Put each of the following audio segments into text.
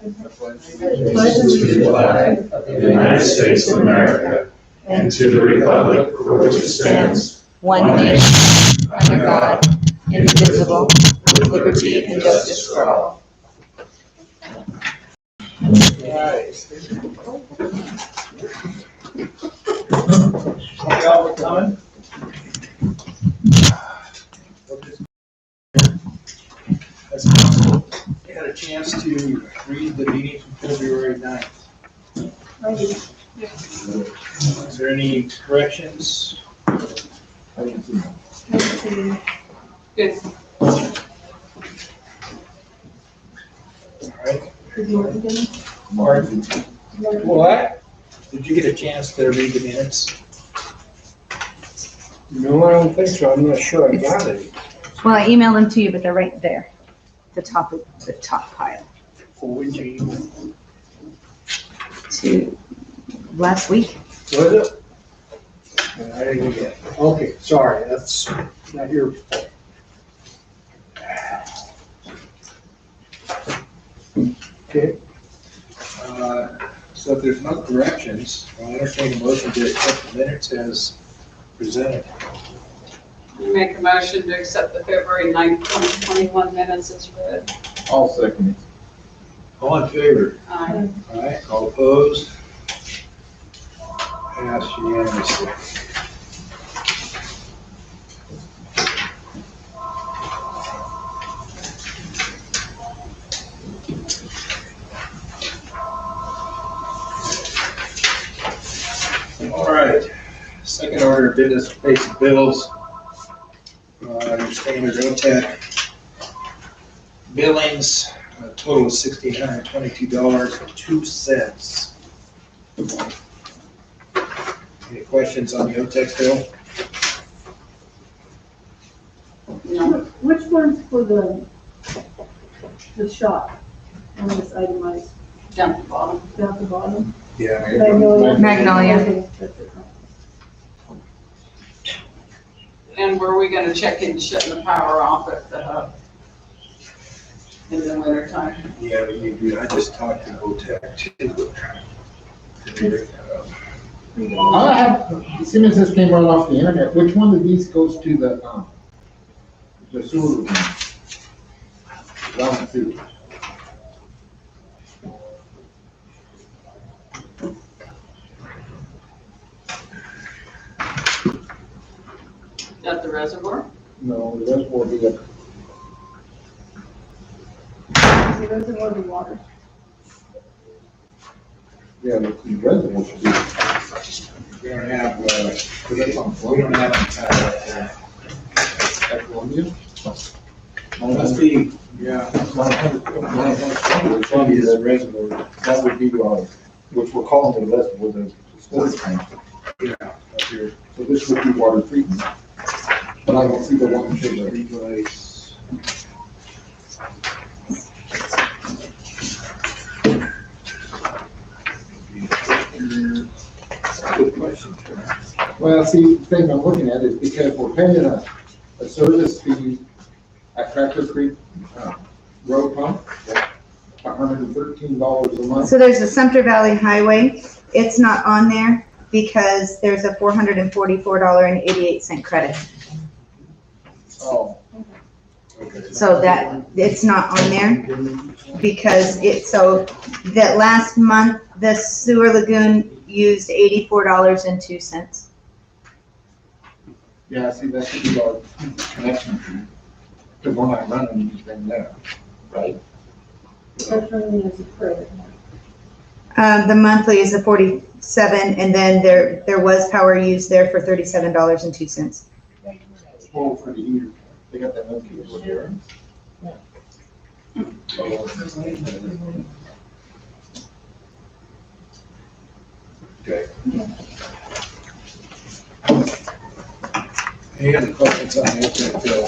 allegiance to the flag of the United States of America and to the republic for which it stands, one nation, under God, indivisible, with liberty and justice for all. Y'all for coming. Has council had a chance to read the meeting from February 9th? Is there any corrections? Good. All right. Martin, what? Did you get a chance to read the minutes? No, I don't think so. I'm not sure I got it. Well, I emailed them to you, but they're right there, the top pile. Was To last week. it? I didn't get it. Okay, sorry, that's not your fault. Okay, So if there's no corrections, I'll entertain a motion to accept the minutes as presented. We make a motion to accept the February 9th, 2021 minutes as read. I'll second it. All in favor? Aye. All right, all opposed? Passed unanimously. All right, second order of business, basic bills. Your standard OTEC billings, a total of $1,622.02. Any questions on the OTEC bill? No. Which one's for the shop on this itemized Down at the bottom. down at the bottom? Yeah. Magnolia. Okay, that's it. And were we gonna check into shutting the power off at the hub in the winter time? Yeah, you do. I just talked to OTEC too. I have, as soon as this came right off the internet, which one of these goes to the sewer? Round two. At the reservoir? No, the rest will be up. It doesn't want the water. Yeah, the reservoir should be. We don't have, But that's on we floor. don't have That's Columbia. must be, yeah. It's gonna be the reservoir. That would be, which we're calling the reservoir, the storage tank. Yeah, up here. So this would be water treatment. But I don't see the one should be. Replace. Good question. Well, see, the thing I'm looking at is because we're paying a service fee at Cracker Creek, road pump, $113 a month. So there's the Sumter Valley Highway. It's not on there because there's a $444.88 credit. Oh. Okay. So that, it's not on there because so that last month, the sewer lagoon used $84.02. Yeah, see, that should be our connection fee. Because we're not running anything there, right? That's running as a credit. The monthly is a 47, and then there was power used there for $37.02. Oh, for the heater. They got that milky over there. Okay. Any other questions on the OTEC bill?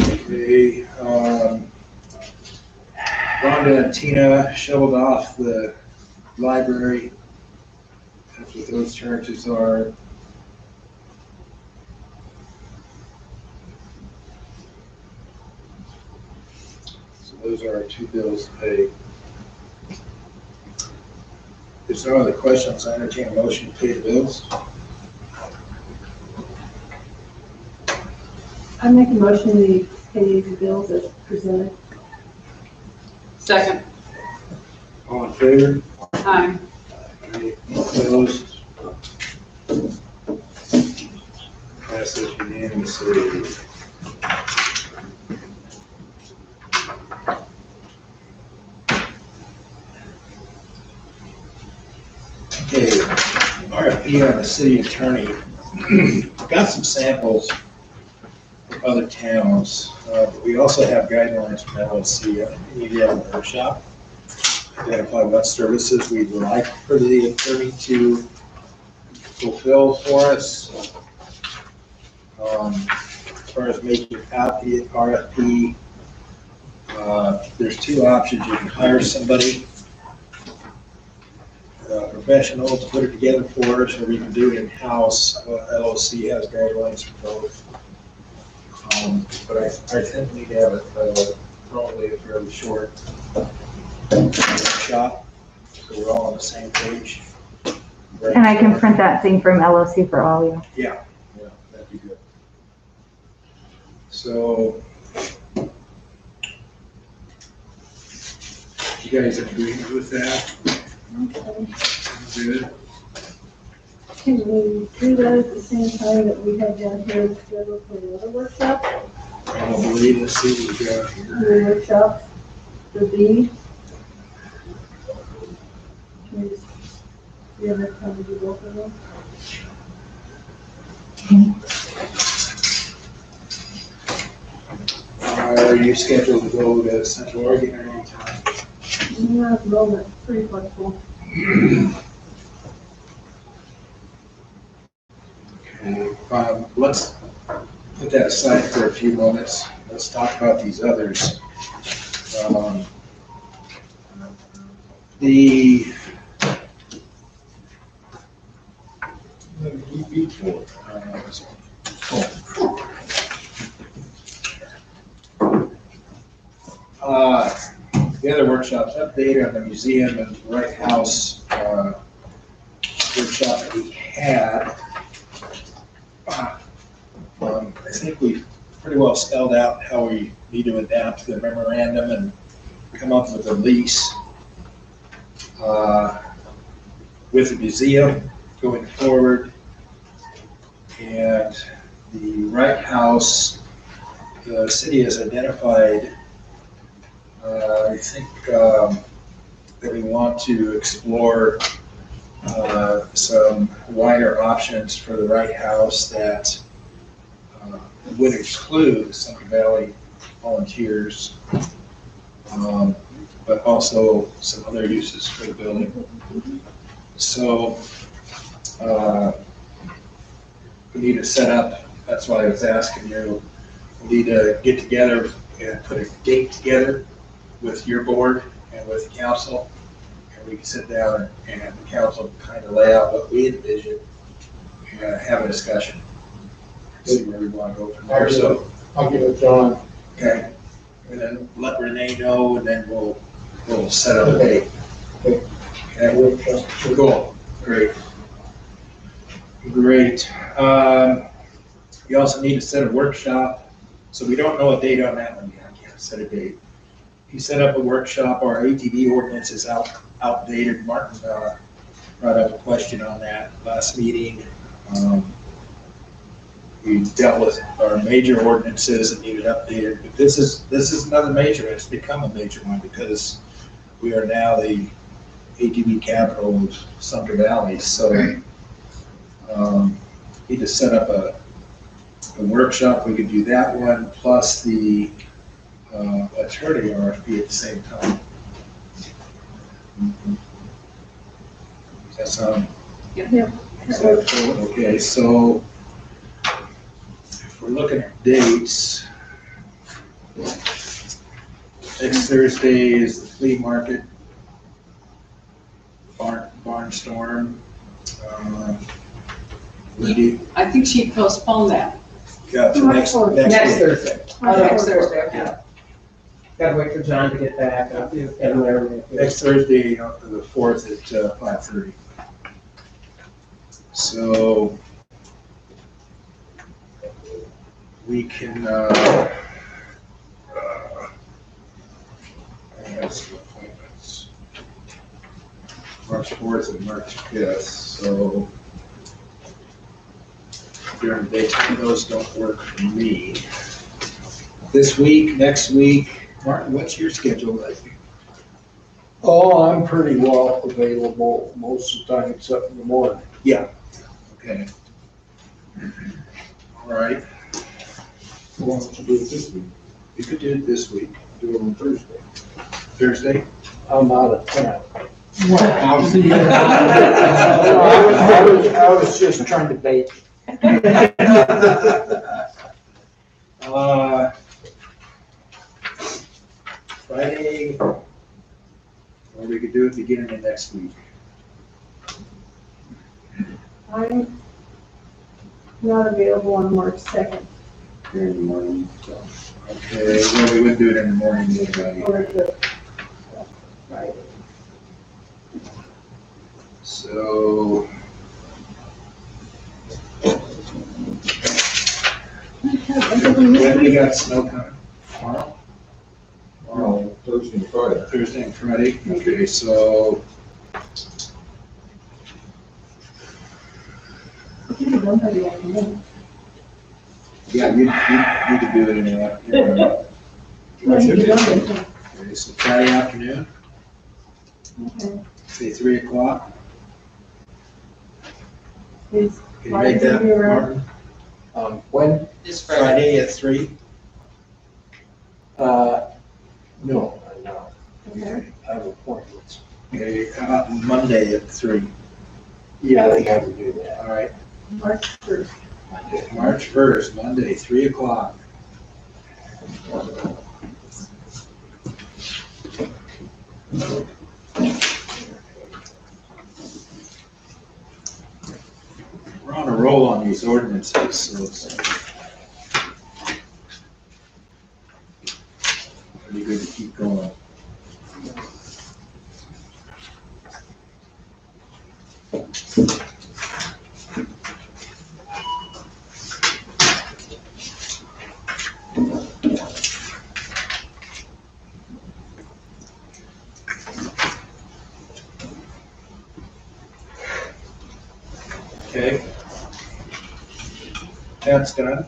Okay, Rhonda and Tina shoveled off the library. That's what those charges are. So those are our 2 bills to pay. If there are no other questions, I entertain a motion to pay the bills. I make a motion to pay the bills as presented. Second. All in favor? Aye. Opposed? Passes unanimously. Okay, RFP on the city attorney. Got some samples from other towns, but we also have guidelines from LLC. I think we need to have a workshop. Identify what services we'd like for the attorney to fulfill for us. As far as making out the RFP, there's 2 options. You can hire somebody, professional, to put it together for us, or we can do it in-house. LLC has guidelines for both. But I think we need to have it probably a fairly short workshop, so we're all on the same page. And I can print that thing from LOC for all you. Yeah, that'd be good. So, you guys agree with that? Okay. Good. Can we do that at the same time that we have down here scheduled for the other workshop? Probably, let's see what we got here. The workshop for B. Can we just, do you have enough time to do both of them? Are you scheduled to go to Central Oregon at any time? Yeah, at the moment, pretty flexible. Okay, let's put that aside for a few moments. Let's talk about these others. The the other workshops, update on the museum and Wright House workshop that we had. I think we've pretty well spelled out how we need to adapt the memorandum and come up with a lease with the museum going forward. And the Wright House, the city has identified, I think that we want to explore some wider options for the Wright House that would exclude Sunken Valley volunteers, but also some other uses for the building. So we need to set up, that's why I was asking you, we need to get together and put a date together with your board and with the council, and we can sit down and the council kind of lay out what we envision and have a discussion. See where we want to go from there. So, I'll give it John. okay, and then let Renee know, and then we'll set up a date. Okay, Workshop. cool, great. Great. You also need to set a workshop, so we don't know a date on that one yet. I can't set a date. You set up a workshop, our ATV ordinance is outdated. Martin brought up a question on that last meeting. We dealt with our major ordinances and needed updated, but this is another major. It's become a major one because we are now the ATV capital of Sunken Valley. So need to set up a workshop. We could do that one plus the attorney RFP at the same time. Does that sound? Yeah. acceptable? Okay, so if we're looking at dates, next Thursday is the flea market, barnstorm. Lindy, I think she postponed that. got to next Next week. Thursday. Next Thursday, okay. Gotta wait for John to get back. And everything. Next Thursday, the 4th at 5:30. So we can, I have some appointments. March 4th and March 5th, so during the daytime, those don't work for me. This week, next week, Martin, what's your schedule like? Oh, I'm pretty well available most of the time except in the morning. Yeah. Okay. All right, Why don't you do it this week? you could do it this week. Do it on Thursday. Thursday? I'm out of town. Wow. I was just trying to bait. Friday, or we could do it beginning of next week. I'm not available on March 2nd during the morning, so, Okay, well, we would do it in the morning, anyway. or the Friday. So. When we got snow coming? Tomorrow? Tomorrow, Thursday and Friday. Thursday and Friday? Okay, so You don't have the afternoon. yeah, you could do it in the afternoon. No, you don't have it. Okay, so Friday afternoon, Okay. say 3 o'clock. Is Can you make that, Martin? When? This Friday. Friday at 3? No, I'm not. okay. I have appointments. Okay, how about Monday at 3? Yeah, they have to do that. All right, March 1st. March 1st, Monday, 3 o'clock. We're on a roll on these ordinances, so it's pretty good to keep going. Okay. That's done.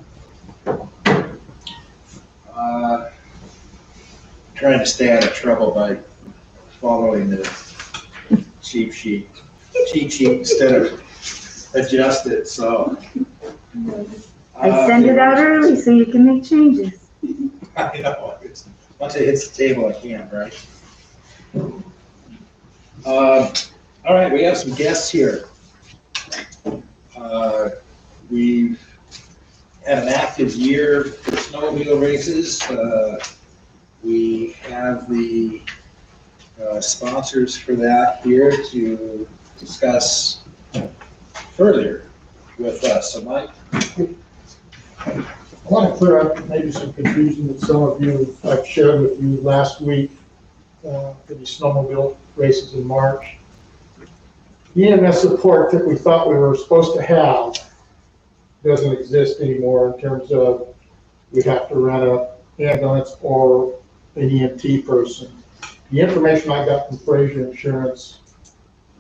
Trying to stay out of trouble by following the cheat sheet instead of adjust it, so. I send it out early so you can make changes. I know, once it hits the table, I can't, right? All right, we have some guests here. We've had an active year for snowmobile races. We have the sponsors for that here to discuss further with us. So Mike? I want to clear up maybe some confusion that some of you, I've shared with you last week, for the snowmobile races in March. The EMS support that we thought we were supposed to have doesn't exist anymore in terms of we have to rent an ambulance or an EMT person. The information I got from Fraser Insurance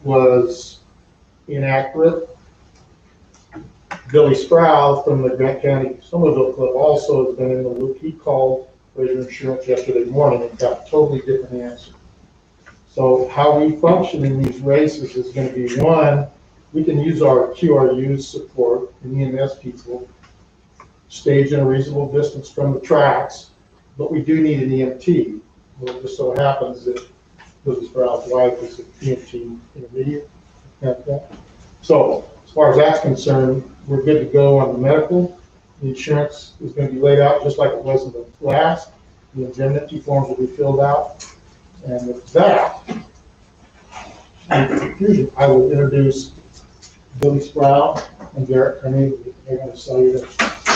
was inaccurate. Billy Stroud from the Grant County Snowmobile Club also has been in the loop. He called Fraser Insurance yesterday morning and got a totally different answer. So how we function in these races is going to be, one, we can use our QRU's support and EMS people, stage in a reasonable distance from the tracks, but we do need an EMT. Well, it just so happens that Billy Stroud's wife is an EMT intermediate. So as far as that's concerned, we're good to go on the medical. The insurance is going to be laid out just like it was in the last. The indemnity forms will be filled out. And with that, in conclusion, I will introduce Billy Sproul and Garrett Kearney. They're going to sell you the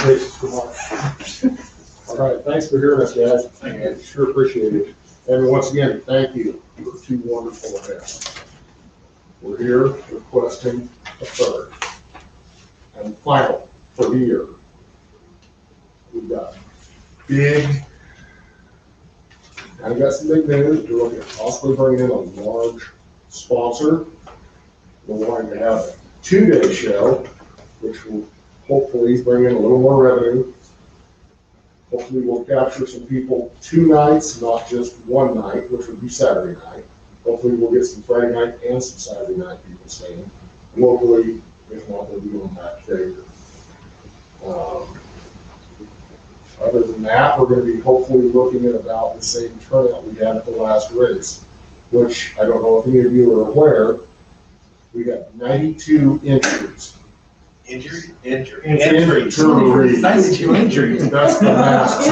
races for March. All right, thanks for hearing us, guys. I sure appreciate it. And once again, thank you for 2 wonderful events. We're here requesting a third and final for the year. We've got I've got some big news. We're looking at possibly bringing in a large sponsor. We're wanting to have a 2-day show, which will hopefully bring in a little more revenue. Hopefully we'll capture some people 2 nights, not just 1 night, which would be Saturday night. Hopefully we'll get some Friday night and some Saturday night people staying locally, if not, they'll be on that day. Other than that, we're going to be hopefully looking at about the same turnout we had at the last race, which I don't know if any of you are aware, we got 92 entries. Entries. Entries. 92 injuries. That's the mask.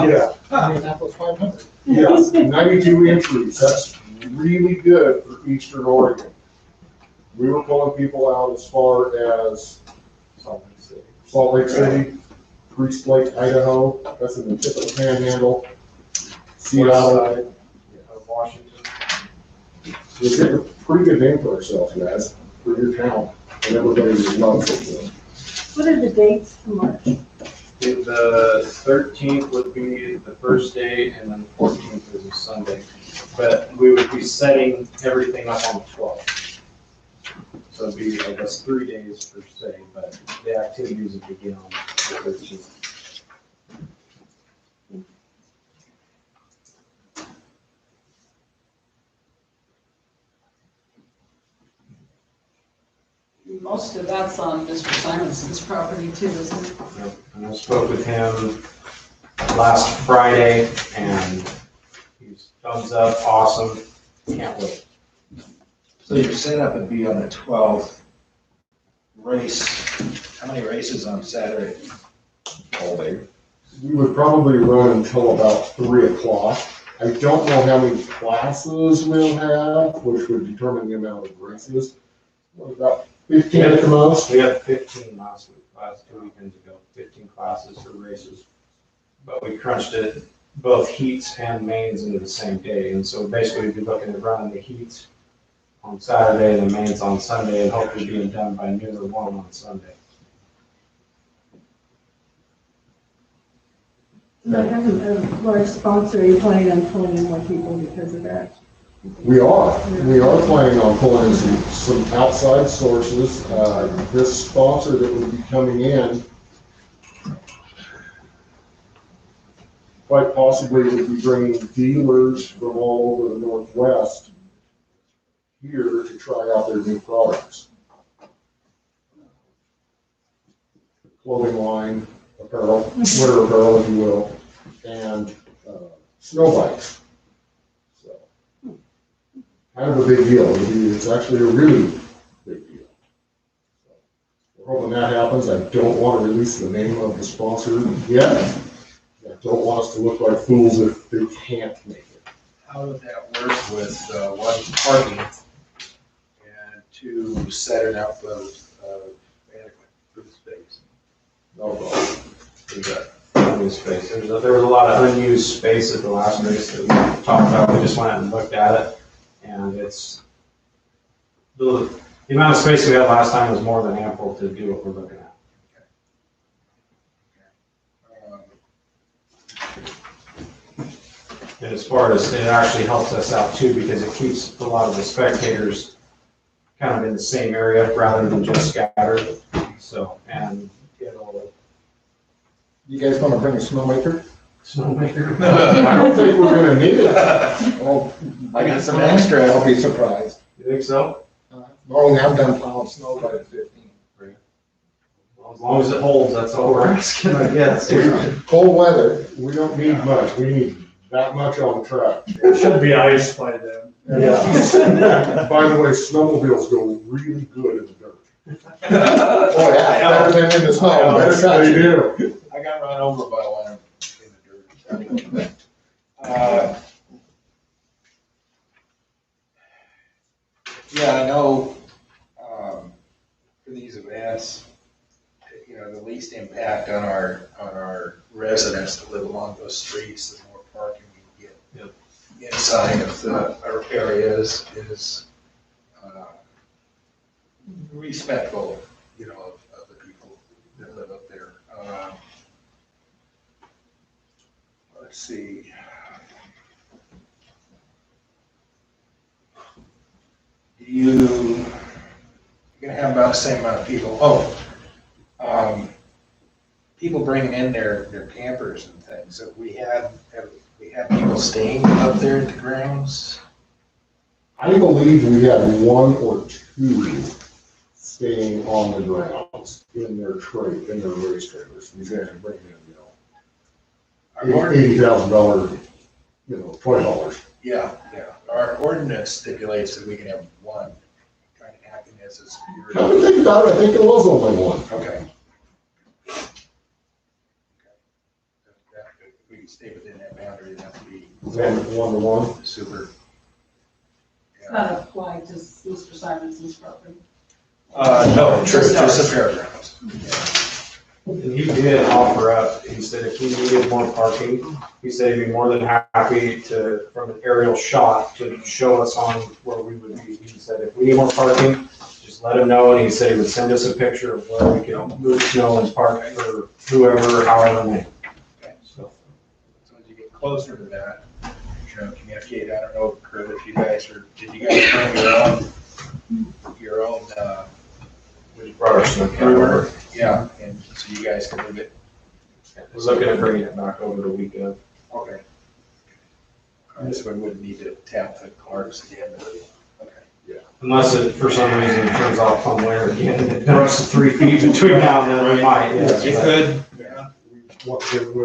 Yeah. Indianapolis 500. Yes, 92 entries. That's really good for Eastern Oregon. We were pulling people out as far as Salt Lake City, Priest Lake, Idaho. That's in the tip of the Panhandle. Seattle, Washington. we're getting a pretty good name for ourselves, guys, for your town, and everybody loves it. What are the dates for March? The 13th would be the first day, and then the 14th is a Sunday. But we would be setting everything up on the 12th. So it'd be, I guess, 3 days per se, but the activities would begin on the 13th. Most of that's on Mr. Simonson's property too, isn't it? And I spoke with him last Friday, and he's thumbs up, awesome, can't wait. So your setup would be on the 12th race. How many races on Saturday? All day. We would probably run until about 3 o'clock. I don't know how many classes we'll have, which would determine the amount of races. What, about 15 at the most? We had 15 last 2 weekends ago, 15 classes or races. But we crunched it, both heats and mains into the same day. And so basically we'd be looking at running the heats on Saturday and the mains on Sunday, and hopefully being done by noon or 1 on Sunday. By having a large sponsor, are you planning on pulling in more people because of that? We are planning on pulling in some outside sources. This sponsor that would be coming in quite possibly would be bringing dealers from all over the Northwest here to try out their new products. Clothing line, apparel, winter apparel, if you will, and snow bikes. So, kind of a big deal. It's actually a really big deal. So, we're hoping that happens. I don't want to release the name of the sponsor yet. I don't want us to look like fools if they can't make it. How would that work with, 1, parking and 2, setting up of adequate food space? No problem. We've got plenty of space. There was a lot of unused space at the last race that we talked about. We just went out and looked at it, and it's the amount of space we had last time was more than ample to do what we're looking at. And as far as, it actually helps us out too, because it keeps a lot of the spectators kind of in the same area rather than just scattered. So, and it'll. You guys want to bring a snowmaker? Snowmaker. I don't think we're gonna need it. Oh, I got some extra, I'll be surprised. You think so? Normally I'm done plowing snow by the 15th. Well, as long as it holds, that's all we're asking, I guess. Cold weather, we don't need much. We need that much on the track. It should be ice by then. Yeah. By the way, snowmobiles go really good in the dirt. Oh, yeah, better than in the snow. Better They touch it. do. I got run over by one in the dirt. Yeah, I know, for these events, the least impact on our residents that live along those streets, the more parking we can get inside of our areas is respectful, of the people that live up there. Let's see. You're gonna have about the same amount of people. People bringing in their campers and things. Have we had people staying up there at the grounds? I believe we had one or two staying on the grounds in their race trailers. These guys are bringing in, $80,000, $20. Yeah. Our ordinance stipulates that we can have one kind of acting as a security. Come to think about it, I think it was only one. Okay. If we can stay within that boundary, that would be One-to-one. super. It's not applied to Mr. Simonson's property. No, Just just the fairgrounds. And he did offer up, he said if he needed more parking, he said he'd be more than happy to, from an aerial shot, to show us on where we would be. He said if we need more parking, just let him know, and he said he would send us a picture of where we can move snow and park for whoever, however many. Okay. So as you get closer to that, communicate. I don't know, Kurt, if you guys did you guys bring your own We brought our snow brewer? Yeah, and so you guys can move it. We're looking at bringing it back over the weekend. Okay. I guess we wouldn't need to tap the cars again. Okay. Unless it, for some reason, it turns off somewhere again, and it dumps 3 feet between now and then, we might, yes. You could. Yeah. We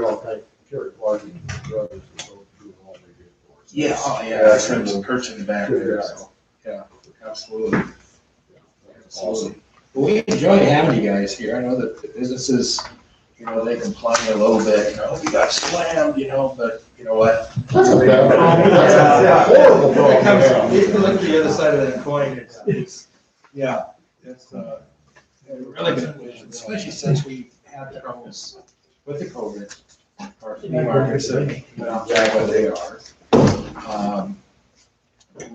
all thank Kerry Clark and his brothers for doing all they did for us. Yeah, that's Kurt's in the back there, so, yeah, absolutely. Awesome. Well, we enjoy having you guys here. I know that the businesses, they complain a little bit, we got slammed, but you know what? That's a bad problem. That's a horrible When it comes, problem. you can look at the other side of that coin, it's really good, especially since we had troubles with the COVID. Our flea markets have been out there what they are.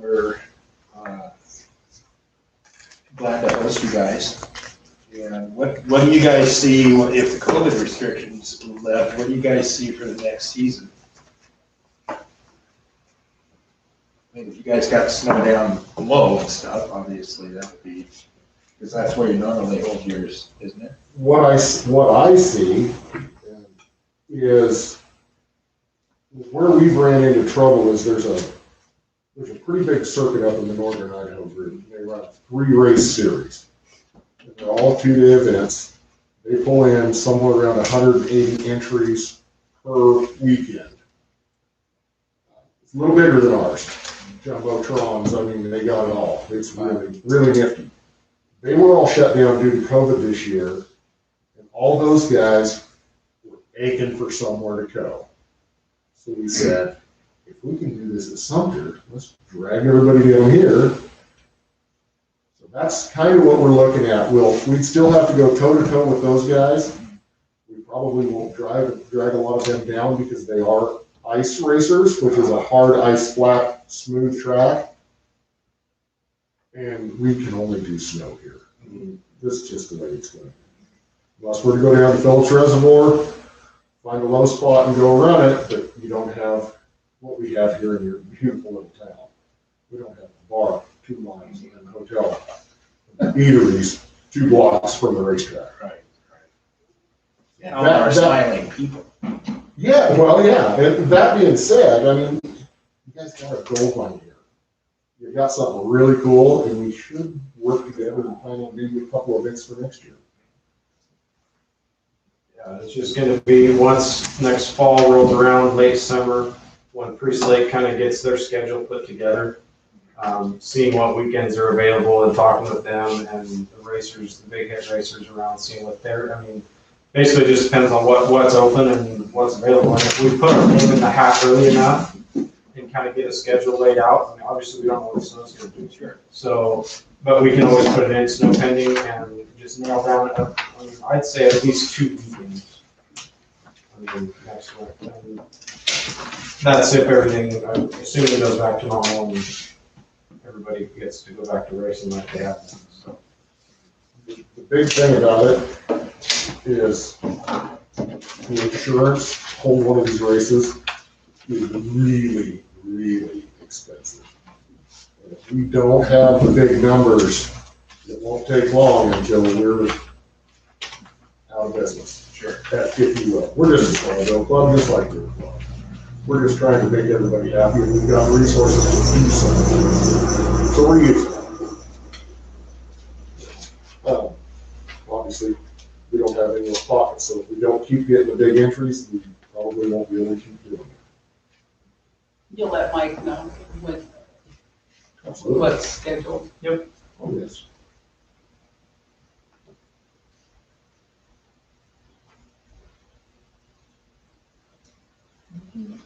We're glad to host you guys. And what do you guys see if the COVID restrictions left? What do you guys see for the next season? I mean, if you guys got snow down below and stuff, obviously that would be, because that's where you normally hold yours, isn't it? What I see is where we've ran into trouble is there's a pretty big circuit up in the northern Idaho group. They run a 3-race series. And they're all 2-day events. They pull in somewhere around 180 entries per weekend. It's a little bigger than ours. Jumbotrons, I mean, they got it all. It's really, really nifty. They were all shut down due to COVID this year, and all those guys were aching for somewhere to go. So we said, if we can do this at Sumter, let's drag everybody down here. So that's kind of what we're looking at. We'd still have to go toe-to-toe with those guys. We probably won't drag a lot of them down because they are ice racers, which is a hard ice, flat, smooth track. And we can only do snow here. I mean, this is just the way it's going to be. Unless we're to go down to Phillips Reservoir, find a low spot and go run it, but you don't have what we have here in your beautiful little town. We don't have a bar 2 miles and a hotel, eateries 2 blocks from the racetrack. Right. And all our smiling people. Yeah, well, yeah. And that being said, I mean, you guys got a gold mine here. You got something really cool, and we should work together and plan on maybe a couple of events for next year. Yeah, it's just gonna be once next fall rolls around, late summer, when Priest Lake kind of gets their schedule put together, seeing what weekends are available and talking with them and the racers, the big hit racers around, seeing what they're, I mean, basically just depends on what's open and what's available. And if we put our name in the hat early enough and kind of get a schedule laid out, I mean, obviously we don't know what the snow's gonna do. Sure. So, but we can always put it in snow pending and just nail down, I mean, I'd say at least 2 weekends. I mean, next week. And that's if everything, assuming it goes back to normal and everybody gets to go back to racing like they have been, so. The big thing about it is the insurance, whole one of these races is really, really expensive. And if we don't have the big numbers, it won't take long until we're out of business. Sure. If you will. We're just a small bill club, just like your club. We're just trying to make everybody happy, and we've got resources to do something. So we're using it. Obviously, we don't have any more pockets, so if we don't keep getting the big entries, we probably won't be able to keep doing it. You'll let Mike know when, Absolutely. what's scheduled. Oh, yes.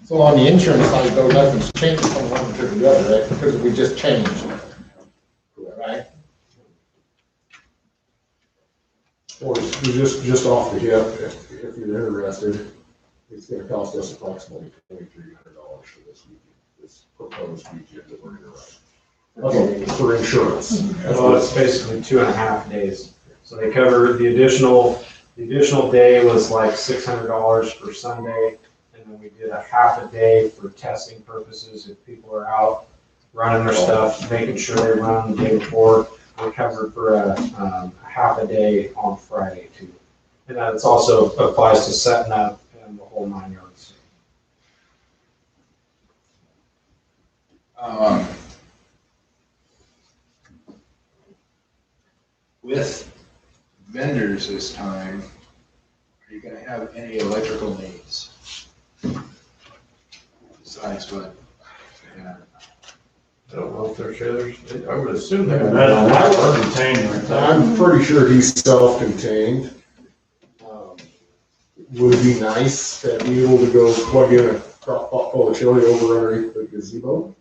So on the insurance side, though, nothing's changed from one to the other, right? Because we just changed, right? Or just off the hip, if you're interested, it's gonna cost us approximately $2,300 for this weekend, this proposed weekend that we're gonna run. Okay, for insurance. Well, it's basically 2.5 days. So they cover the additional day was like $600 for Sunday. And then we did a half a day for testing purposes. If people are out running their stuff, making sure they run the day before, we're covered for a half a day on Friday too. And that also applies to setting up and the whole 9 yards. With vendors this time, are you gonna have any electrical needs? Besides what? Yeah. I don't know if they're trailers. I would assume they're. I'm pretty sure he's self-contained. Would be nice to be able to go plug in a crock pot full of chili over underneath the gazebo.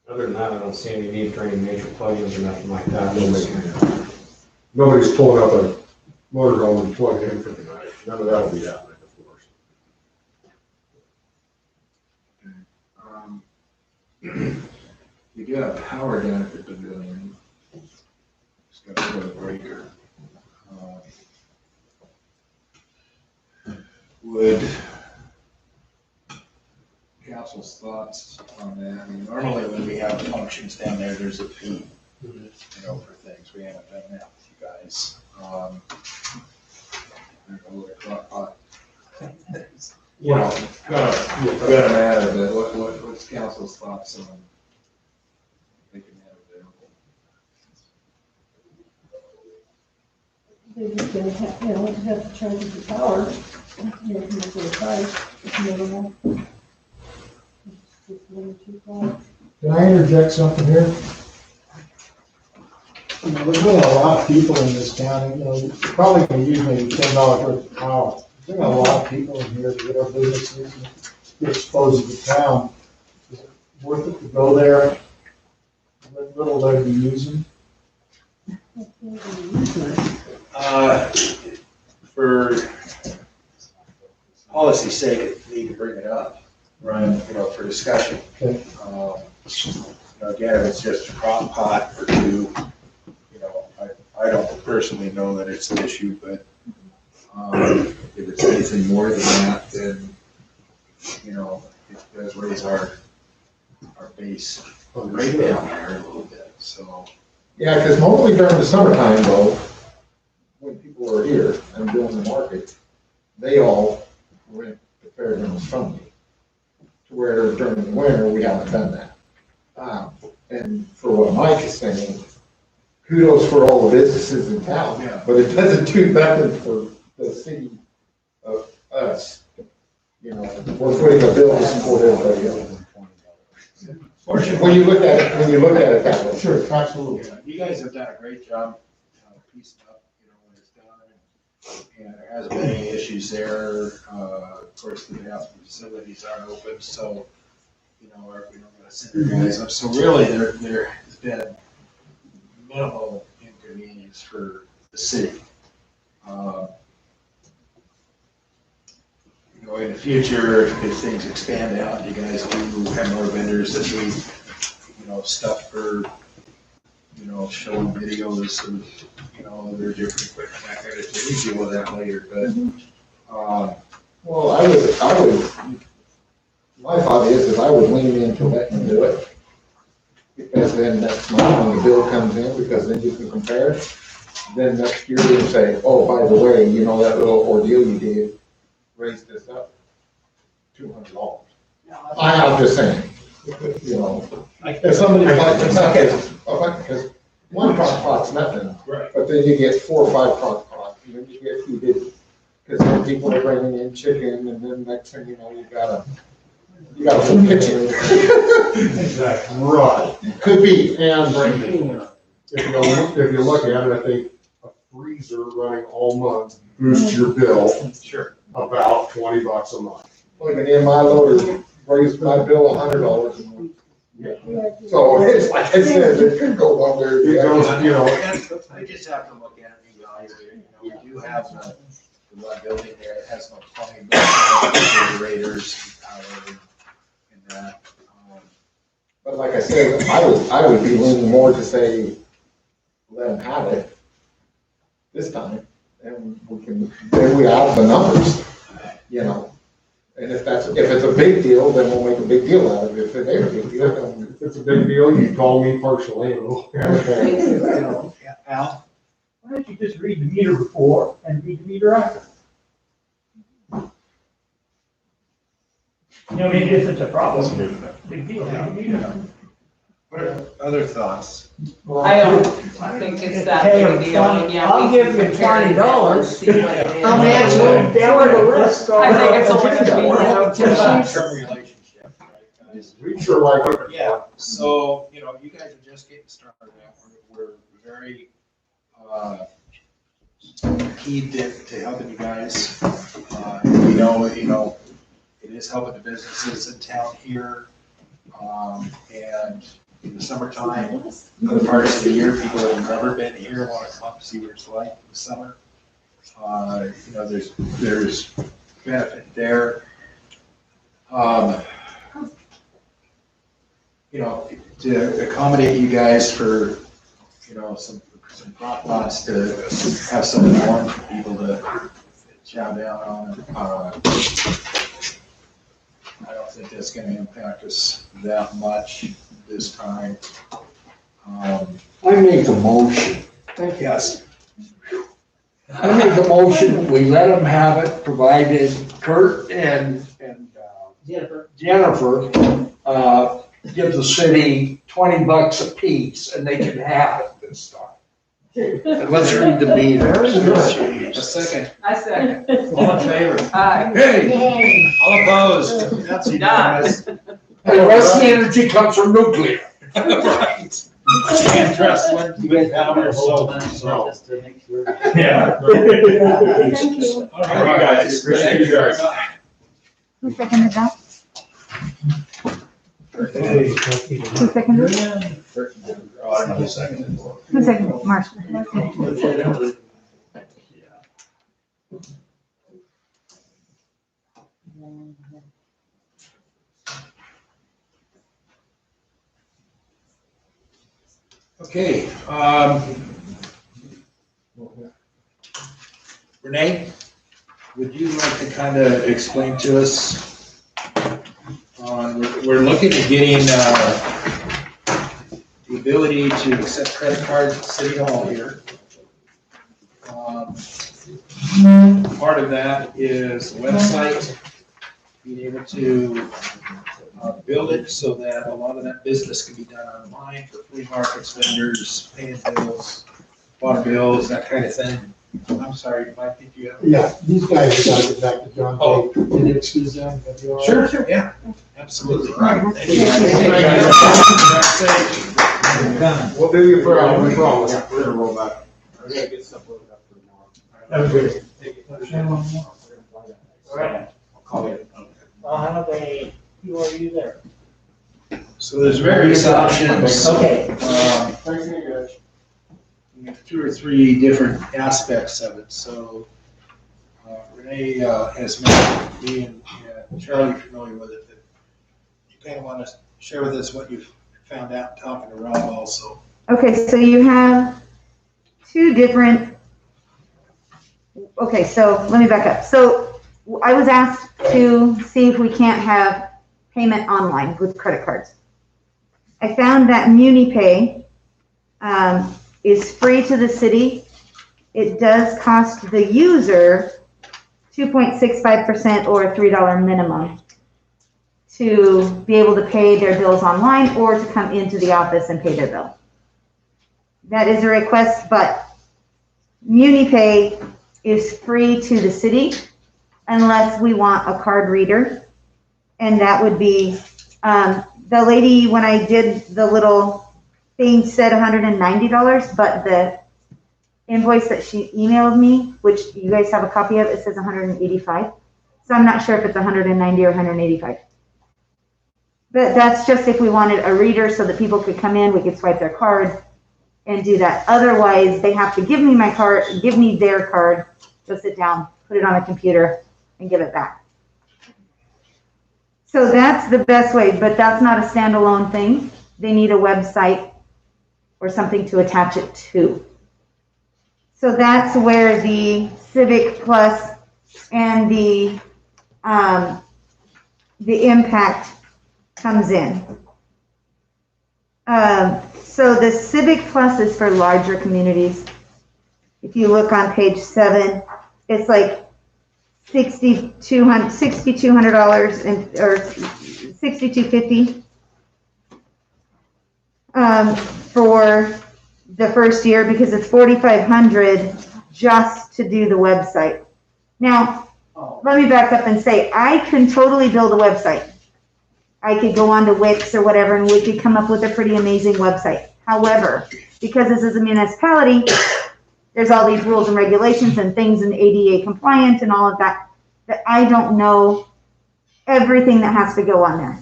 Other than that, I don't see any need for any major plugins or nothing like that. Nobody's pulling up a motorhome and plugging in for the night. None of that'll be happening, of course. You do have power down at the pavilion. It's got to go to breaker. Would council's thoughts on that? I mean, normally when we have functions down there, there's a fee, for things. We haven't done that with you guys. I don't know what a crock pot. Gonna matter, but what's council's thoughts on making that available? They're just gonna have to charge the power, for the price, it's minimal. It's just 1 or 2 pots. Can I interject something here? There's been a lot of people in this town, you're probably gonna use maybe $10 worth of power. There's been a lot of people in here that are businesses and get exposed to the town. Is it worth it to go there? What little they're using? For policy's sake, I need to bring it up, Right. for discussion. Okay. Again, if it's just a crock pot or two, I don't personally know that it's an issue, but if it's anything more than that, then, it does raise our base rate down there a little bit, so. Yeah, because mostly during the summertime though, when people are here and doing the market, they all rent the fairgrounds from me. To where during the winter, we haven't done that. And for what Mike is saying, kudos for all the businesses in town, Yeah. but it doesn't do nothing for the city of us. We're putting a bill to support everybody else. When you look at it that way. Sure, absolutely. You guys have done a great job piece it up, when it's done. And there hasn't been any issues there. Of course, the bathroom facilities aren't open, so, we don't gotta send our guys up. So really, there has been minimal inconvenience for the city. In the future, if things expand out, you guys do have more vendors that we, stuff for, showing videos of, their different equipment, that kind of thing. We deal with that later, but, Well, I would, my thought is I would lean into it and do it. Because then next month when the bill comes in, because then you can compare, then next year you say, oh, by the way, that little ordeal you did, raised this up $200. I'm just saying, if somebody because one crock pot's nothing, right. but then you get 4 or 5 crock pots, and then you get heated, because then people are bringing in chicken, and then next thing you know, you got a full kitchen. Exactly. Right. Could be, and if you look at it, I think a freezer running all month boosts your bill Sure. about $20 a month. Like in my loader raised my bill $100 a month. So it's like I said, it could go one way or the other. I just have to look at it and evaluate it. We do have the one building there that has no plumbing, but refrigerators, power, and that. But like I said, I would be leaning more to say, let them have it this time, and then we have the numbers, And if it's a big deal, then we'll make a big deal out of it. If it ain't a big deal, then if it's a big deal, you call me personally. Al? Why don't you just read the meter before and read the meter after? If it's a problem, big deal, read the meter. What are other thoughts? I don't think it's that big a deal. I'll give you $20. How much will down the list? I think it's only gonna be, Long-term relationship, right, guys? We sure like it. Yeah, so, you guys are just getting started out. We're very, keen to helping you guys. It is helping the businesses in town here. And in the summertime, other parts of the year, people that have never been here want to come up, see what it's like in the summer. There's benefit there. To accommodate you guys for, some crock pots to have something warm for people to chow down on. I don't think that's gonna impact us that much this time. I make a motion. Yes. I make a motion, we let them have it, provided Kurt and Jennifer, give the city $20 a piece and they can have it this time. And let's read the meter. A second. I second. All in favor? Aye. Hey, All opposed? That's unanimous. and the rest of the energy comes from nuclear. Right. Can't trust one with power, so. Just to make sure. Yeah. Thank you. All right, guys. Thank you very much. Who seconded that? Who seconded it? Who seconded it? Marcia. Okay, Renee, would you like to kind of explain to us we're looking at getting, the ability to accept credit cards at City Hall here. Part of that is the website, being able to build it so that a lot of that business can be done online for flea markets, vendors, paying bills, water bills, that kind of thing. I'm sorry, Mike, did you have? Yeah, these guys have got to get back to John. Oh. Can you excuse them? That'd be all right? Sure, yeah, absolutely. Thank you. We'll do you proud, we promise. We're gonna roll back. I gotta get stuff loaded up for tomorrow. That was good. All right. I'll call you. I'll have who are you there? So there's various options. Okay. Thanks, you guys. We have 2 or 3 different aspects of it. So Renee has made me and Charlie familiar with it. But you kind of want to share with us what you've found out talking to Rob also. Okay, so you have 2 different, okay, so let me back up. So I was asked to see if we can't have payment online with credit cards. I found that MuniPay is free to the city. It does cost the user 2.65% or a $3 minimum to be able to pay their bills online or to come into the office and pay their bill. That is a request, but MuniPay is free to the city unless we want a card reader. And that would be, the lady, when I did the little thing, said $190, but the invoice that she emailed me, which you guys have a copy of, it says $185. So I'm not sure if it's $190 or $185. But that's just if we wanted a reader so that people could come in, we could swipe their card and do that. Otherwise, they have to give me my card, give me their card, go sit down, put it on a computer, and give it back. So that's the best way, but that's not a standalone thing. They need a website or something to attach it to. So that's where the Civic Plus and the Impact comes in. So the Civic Plus is for larger communities. If you look on page 7, it's like $6,200 or $6,250 for the first year, because it's $4,500 just to do the website. Now, let me back up and say, I can totally build a website. I could go on to Wix or whatever, and we could come up with a pretty amazing website. However, because this is a municipality, there's all these rules and regulations and things and ADA compliant and all of that, that I don't know everything that has to go on there.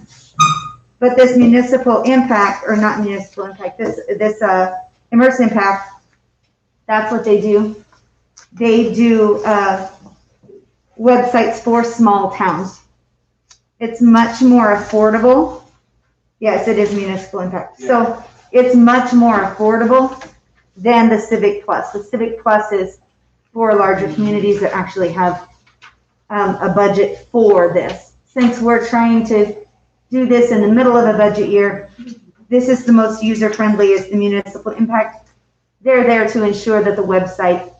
But this municipal impact, or not municipal impact, this Immerse Impact, that's what they do. They do websites for small towns. It's much more affordable. Yes, it is municipal impact. Yeah. So it's much more affordable than the Civic Plus. The Civic Plus is for larger communities that actually have a budget for this. Since we're trying to do this in the middle of a budget year, this is the most user-friendly, is the municipal impact. They're there to ensure that the website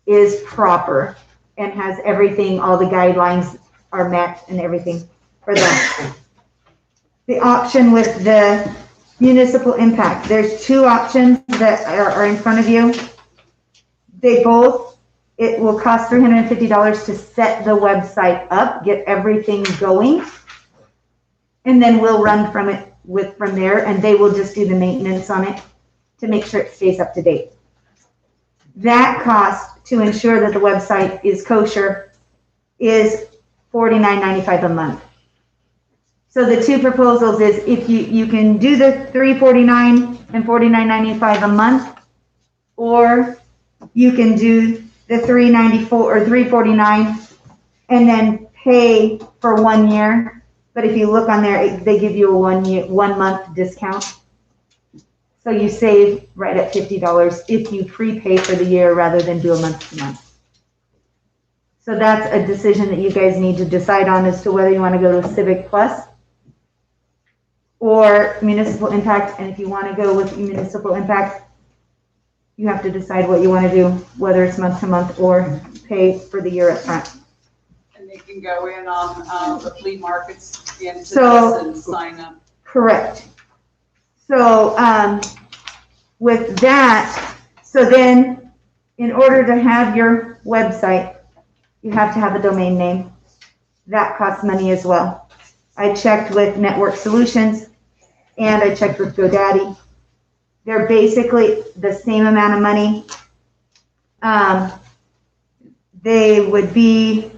is proper and has everything, all the guidelines are met and everything for that. The option with the municipal impact, there's 2 options that are in front of you. They both, it will cost $350 to set the website up, get everything going, and then we'll run from there, and they will just do the maintenance on it to make sure it stays up to date. That cost to ensure that the website is kosher is $49.95 a month. So the 2 proposals is, if you can do the $349 and $49.95 a month, or you can do the $394 or $349 and then pay for 1 year. But if you look on there, they give you a 1 month discount. So you save right at $50 if you prepay for the year rather than do a month to month. So that's a decision that you guys need to decide on as to whether you want to go to Civic Plus or Municipal Impact. And if you want to go with Municipal Impact, you have to decide what you want to do, whether it's month to month or pay for the year up front. And they can go in on the flea markets into this and sign up. Correct. So with that, so then in order to have your website, you have to have a domain name. That costs money as well. I checked with Network Solutions and I checked with GoDaddy. They're basically the same amount of money. They would be,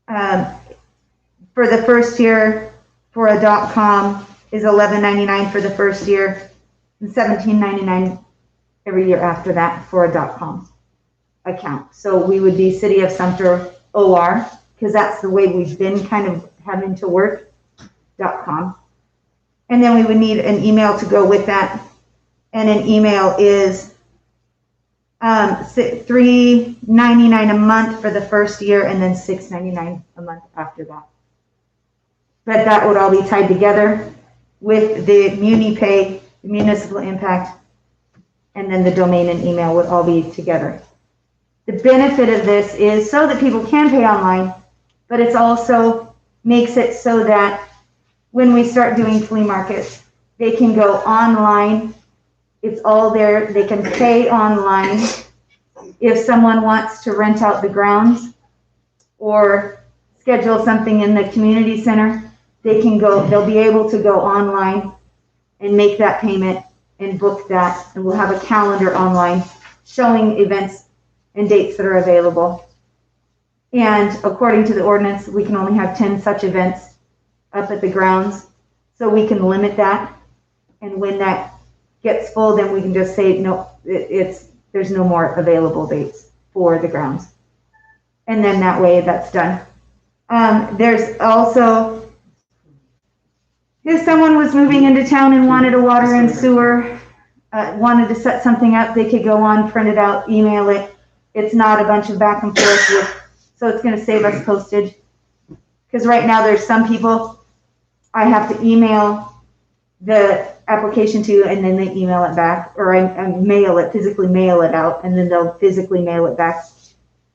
for the first year, for a .com is $11.99 for the first year, and $17.99 every year after that for a .com account. So we would be City of Sumter OR, because that's the way we've been kind of having to work, .com. And then we would need an email to go with that. And an email is $3.99 a month for the first year, and then $6.99 a month after that. But that would all be tied together with the MuniPay, the municipal impact, and then the domain and email would all be together. The benefit of this is so that people can pay online, but it's also makes it so that when we start doing flea markets, they can go online. It's all there. They can pay online. If someone wants to rent out the grounds or schedule something in the community center, they can go, they'll be able to go online and make that payment and book that. And we'll have a calendar online showing events and dates that are available. And according to the ordinance, we can only have 10 such events up at the grounds. So we can limit that. And when that gets full, then we can just say, no, there's no more available dates for the grounds. And then that way that's done. There's also, if someone was moving into town and wanted a water and sewer, wanted to set something up, they could go on, print it out, email it. It's not a bunch of back and forth with, so it's going to save us postage. Because right now there's some people I have to email the application to, and then they email it back, or I mail it, physically mail it out, and then they'll physically mail it back.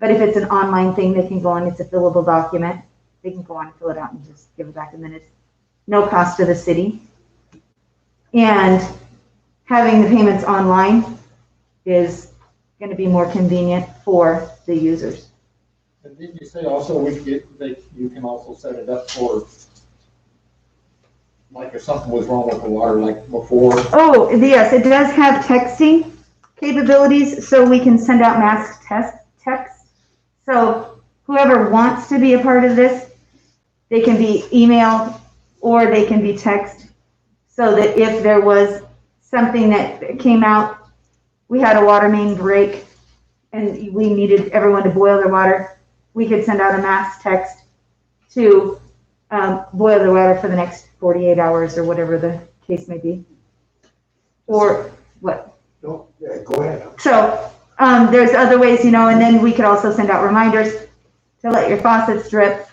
But if it's an online thing, they can go on, it's a fillable document. They can go on and fill it out and just give it back, and then it's no cost to the city. And having the payments online is going to be more convenient for the users. And didn't you say also you can also set it up for, like if something was wrong with the water, like before? Oh, yes, it does have texting capabilities, so we can send out mass text. So whoever wants to be a part of this, they can be emailed or they can be text, so that if there was something that came out, we had a water main break and we needed everyone to boil their water, we could send out a mass text to boil their water for the next 48 hours or whatever the case may be. Or what? No, yeah, go ahead. So there's other ways, and then we could also send out reminders to let your faucets drip,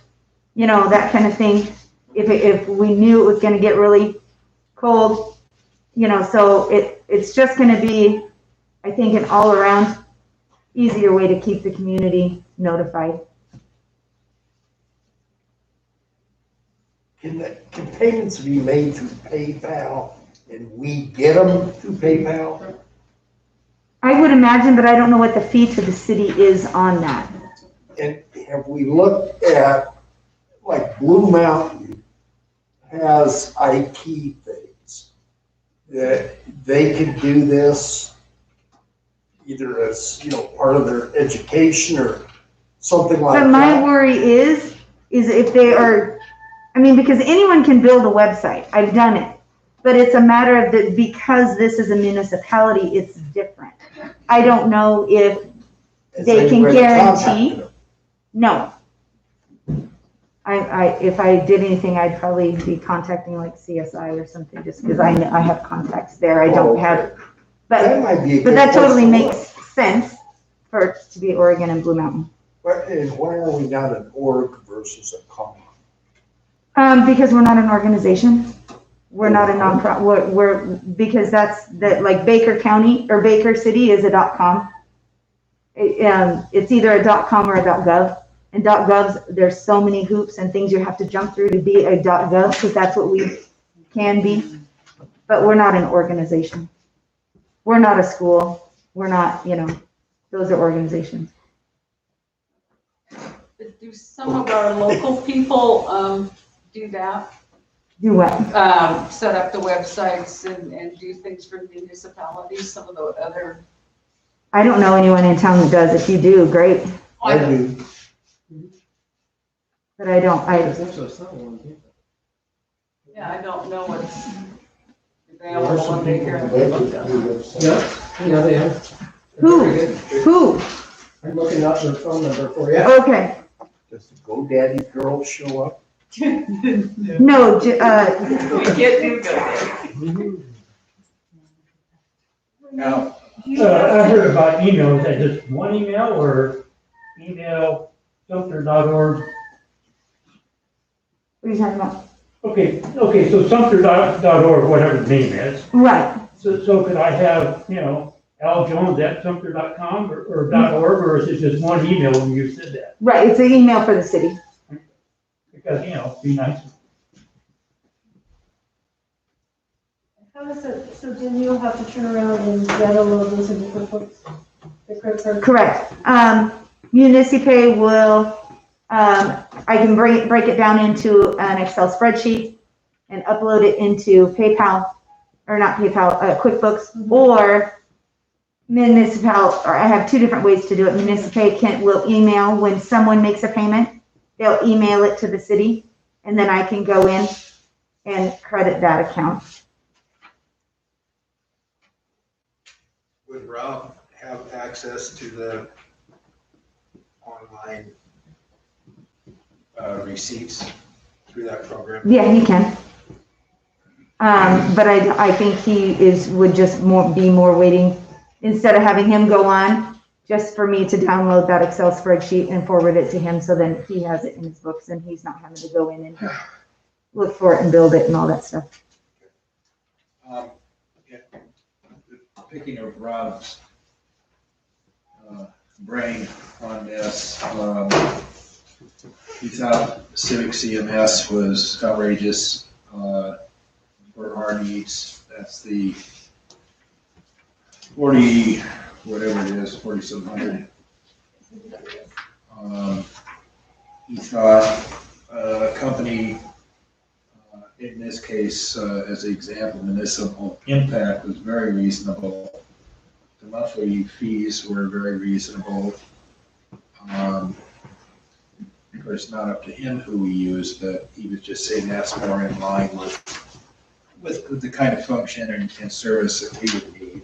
that kind of thing. If we knew it was going to get really cold, so it's just going to be, I think, an all around easier way to keep the community notified. Can payments be made through PayPal and we get them through PayPal? I would imagine, but I don't know what the fee to the city is on that. And have we looked at, like Blue Mountain has IT things that they could do this either as, part of their education or something like that? But my worry is if they are, because anyone can build a website. I've done it. But it's a matter of that because this is a municipality, it's different. I don't know if they can guarantee. No. If I did anything, I'd probably be contacting like CSI or something, just because I have contacts there. I don't have, but that totally makes sense for it to be Oregon and Blue Mountain. And why are we not an org versus a comma? Because we're not an organization. We're not a nonprofit. We're because that's like Baker County or Baker City is a .com. It's either a .com or a .gov. And .govs, there's so many hoops and things you have to jump through to be a .gov, because that's what we can be. But we're not an organization. We're not a school. We're not, those are organizations. Do some of our local people do that? Do what? Set up the websites and do things for municipalities, some of the other I don't know anyone in town that does. If you do, great, I do. but I don't, There's actually someone, Yeah, I don't know what's available when they hear the look at it. yeah, they are. Who? Very good. Who? I'm looking up their phone number for you. Okay, Does the GoDaddy girl show up? no, We get new guys. Now, I heard about email, is that just one email or email Sumter.org? what are you talking about? Okay, so Sumter.org, whatever the name is. Right, So could I have, aljones@sumter.com or .org, or is it just one email when you said that? right, it's an email for the city. Because, be nice. How is it, so then you'll have to turn around and download those into QuickBooks? The credit card? Correct. Municipay will, I can break it down into an Excel spreadsheet and upload it into PayPal, or not PayPal, QuickBooks, or Municipal, or I have two different ways to do it. Municipay will email when someone makes a payment, they'll email it to the city, and then I can go in and credit that account. would Rob have access to the online receipts through that program? Yeah, he can. But I think would just be more waiting, instead of having him go on, just for me to download that Excel spreadsheet and forward it to him, so then he has it in his books and he's not having to go in and look for it and build it and all that stuff. Yeah. Picking of Rob's brain on this, he thought Civic CMS was outrageous for our needs. That's the 40, whatever it is, 4,700. He thought a company, in this case, as an example, Municipal Impact was very reasonable. The monthly fees were very reasonable. Of course, not up to him who we use, but he was just saying that's more in line with the kind of function and service that we would need.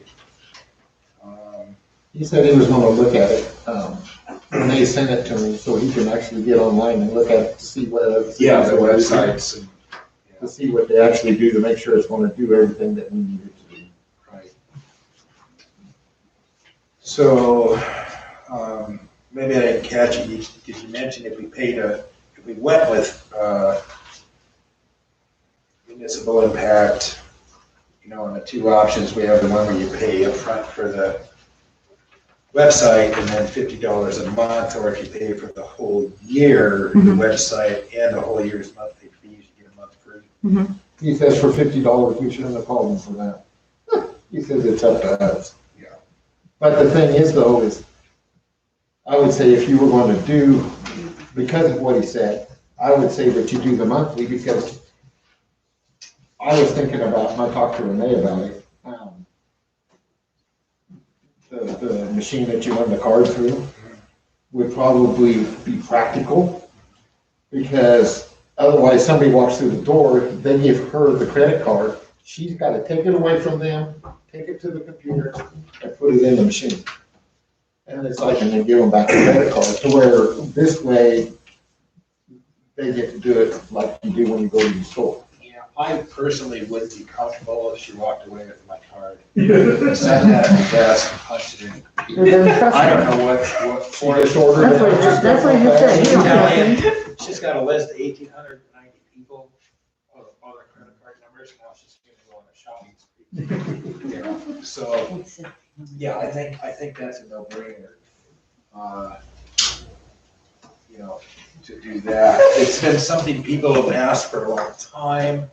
He said he was gonna look at it, when they sent it to me, so he can actually get online and look at it to see what other. Yeah, the websites and. To see what they actually do, to make sure it's gonna do everything that we need it to do. Right. So, maybe I didn't catch it. Did you mention if we went with, Municipal Impact, and the two options, we have the one where you pay upfront for the website and then $50 a month, or if you pay for the whole year, the website and the whole year's monthly fees, you get a month free. Mm-hmm. He says for $50, we shouldn't have called him for that. He says it's up to us. Yeah. But the thing is though, is I would say if you were gonna do, because of what he said, I would say that you do the monthly, because I was thinking about, and I talked to Renee about it, the machine that you run the card through would probably be practical, because otherwise somebody walks through the door, they give her the credit card, she's got to take it away from them, take it to the computer, and put it in the machine. And it's like, and then give them back the credit card, to where this way they get to do it like you do when you go to the store. Yeah, I personally wouldn't be comfortable if she walked away with my card. Sat that at the desk and punched it in. I don't know what for it. That's what you said. You don't have to. She's got a list of 1,890 people, all their credit card numbers, now she's gonna go on a shopping spree. So, yeah, I think that's a no-brainer. To do that. It's been something people have asked for a long time.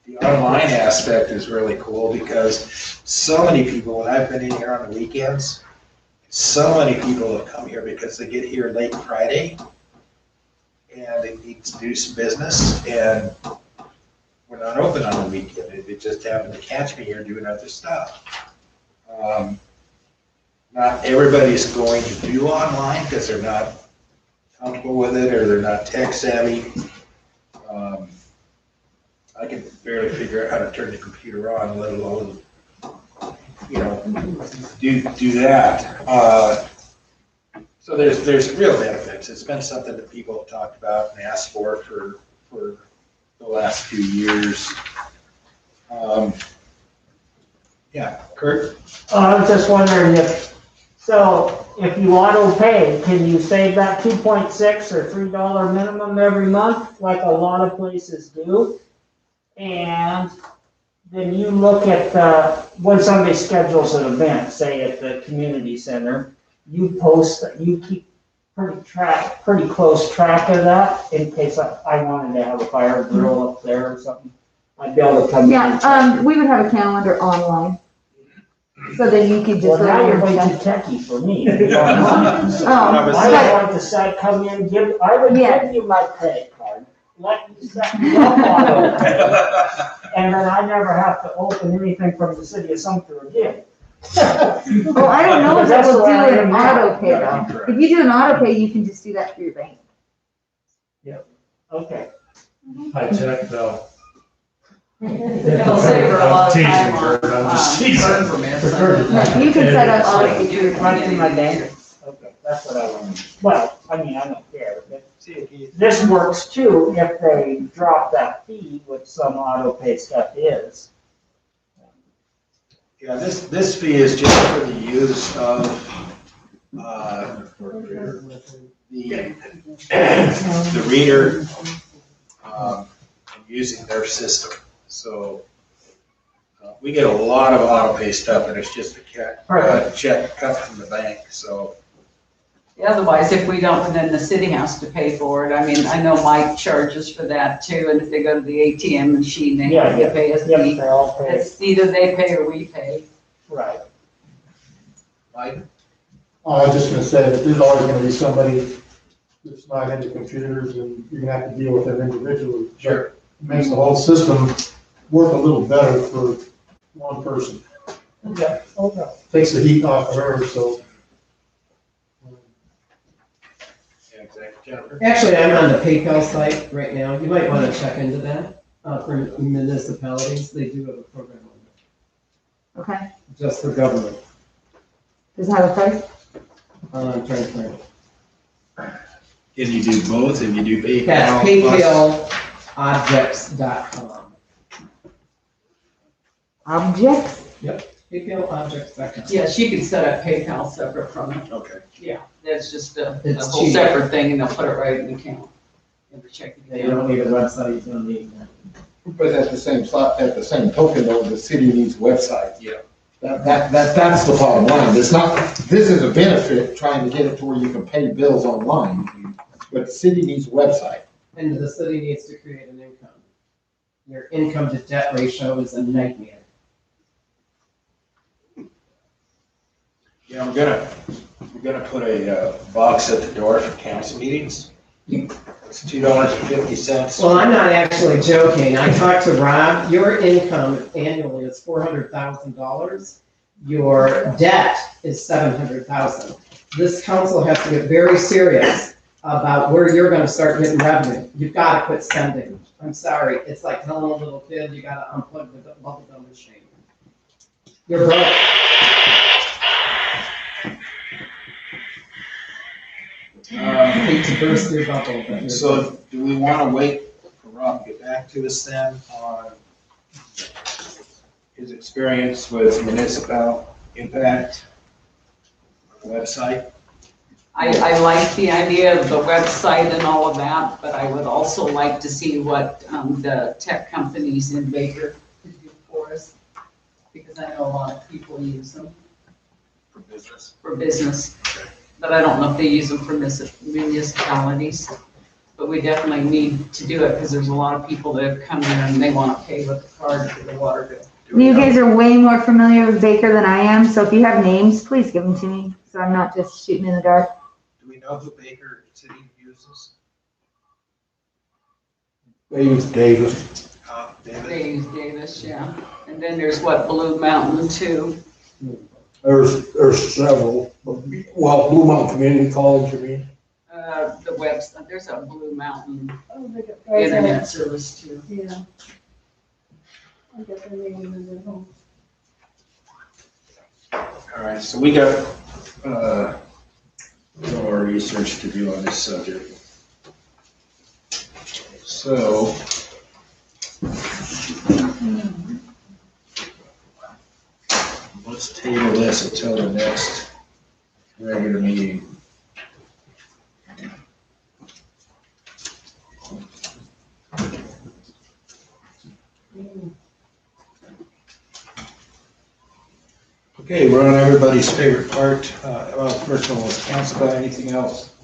The online aspect is really cool because so many people, when I've been in here on the weekends, so many people have come here because they get here late Friday and they need to do some business, and we're not open on the weekend. They just happen to catch me here doing other stuff. Not everybody's going to do online because they're not comfortable with it or they're not tech savvy. I can barely figure out how to turn the computer on, let alone, do that. So there's real benefits. It's been something that people have talked about and asked for the last few years. Yeah, Kurt? I was just wondering if you auto pay, can you save that 2.6 or $3 minimum every month, like a lot of places do? And then you look at when somebody schedules an event, say at the community center, you post that, you keep pretty close track of that in case I wanted to have a fire drill up there or something. I'd be able to come in. Yeah, we would have a calendar online. So that you could just. Well, now you're way too techie for me. Oh, I would want to say, come in, I would give you my credit card, let you set me up on it. And then I never have to open anything from the city of Sumter again. Well, I don't know if that will do an auto pay though. If you do an auto pay, you can just do that through your bank. Okay. High tech though. It'll save her a lot of time on, teasing. permits. You can set up auto pay through your Right bank. through my bank. Okay, that's what I want. Well, I mean, I don't care, but this works too if they drop that fee, which some auto pay stuff is. Yeah, this fee is just for the use of, the reader, and using their system. So, we get a lot of auto pay stuff and it's just a check cut from the bank, so. Otherwise, if we don't, then the city has to pay for it. I mean, I know Mike charges for that too, and if they go to the ATM machine, they have to pay us. Yep, they all pay. It's either they pay or we pay. Right. Mike? I was just gonna say that there's always gonna be somebody that's not into computers and you're gonna have to deal with them individually. Sure. It makes the whole system work a little better for one person. Okay, okay. Takes the heat off of her, so. Yeah, exactly. Jennifer? Actually, I'm on the PayPal site right now. You might want to check into that. For municipalities, they do have a program on Okay. it, just for government. Does it have a price? I'm trying to find it. Can you do both? If you do PayPal? That's PayPalObjects.com. Objects? PayPalObjects.com. Yeah, she can set up PayPal separate from it. Okay. Yeah, that's just a It's whole cheap. separate thing and they'll put it right in the account. Never check it You don't need a website, you don't need that. But at the same token though, the city needs a website. Yeah. That's the bottom line. It's not, this is a benefit, trying to get it to where you can pay bills online, but the city needs a website. And the city needs to create an income. Your income to debt ratio is a nightmare. Yeah, we're gonna put a box at the door for council meetings. It's $2.50. Well, I'm not actually joking. I talked to Rob. Your income annually is $400,000. Your debt is $700,000. This council has to get very serious about where you're gonna start getting revenue. You've gotta quit spending. I'm sorry. It's like telling a little kid, you gotta unplug the bubble gum machine. You're broke. Hate to burst your bubble, but you're So do we want to wait for Rob to get back to us then on his experience with municipal impact website? I like the idea of the website and all of that, but I would also like to see what the tech companies in Baker could do for us. Because I know a lot of people use them For business. for business. But I don't know if they use them for municipalities. But we definitely need to do it because there's a lot of people that have come in and they want to pay with the card for the water bill. You guys are way more familiar with Baker than I am, so if you have names, please give them to me, so I'm not just shooting in the dark. Do we know who Baker City uses? They use Davis. David? They use Davis, yeah. And then there's what, Blue Mountain too. There's several, well, Blue Mountain Community College, you mean? The website, there's a Blue Mountain Oh, they got guys internet service too. on- Yeah. I got their name in their home. All right, so we got, a little more research to do on this subject. So. Let's table this until the next regular meeting. Okay, we're on everybody's favorite part. Well, first of all, is council got anything else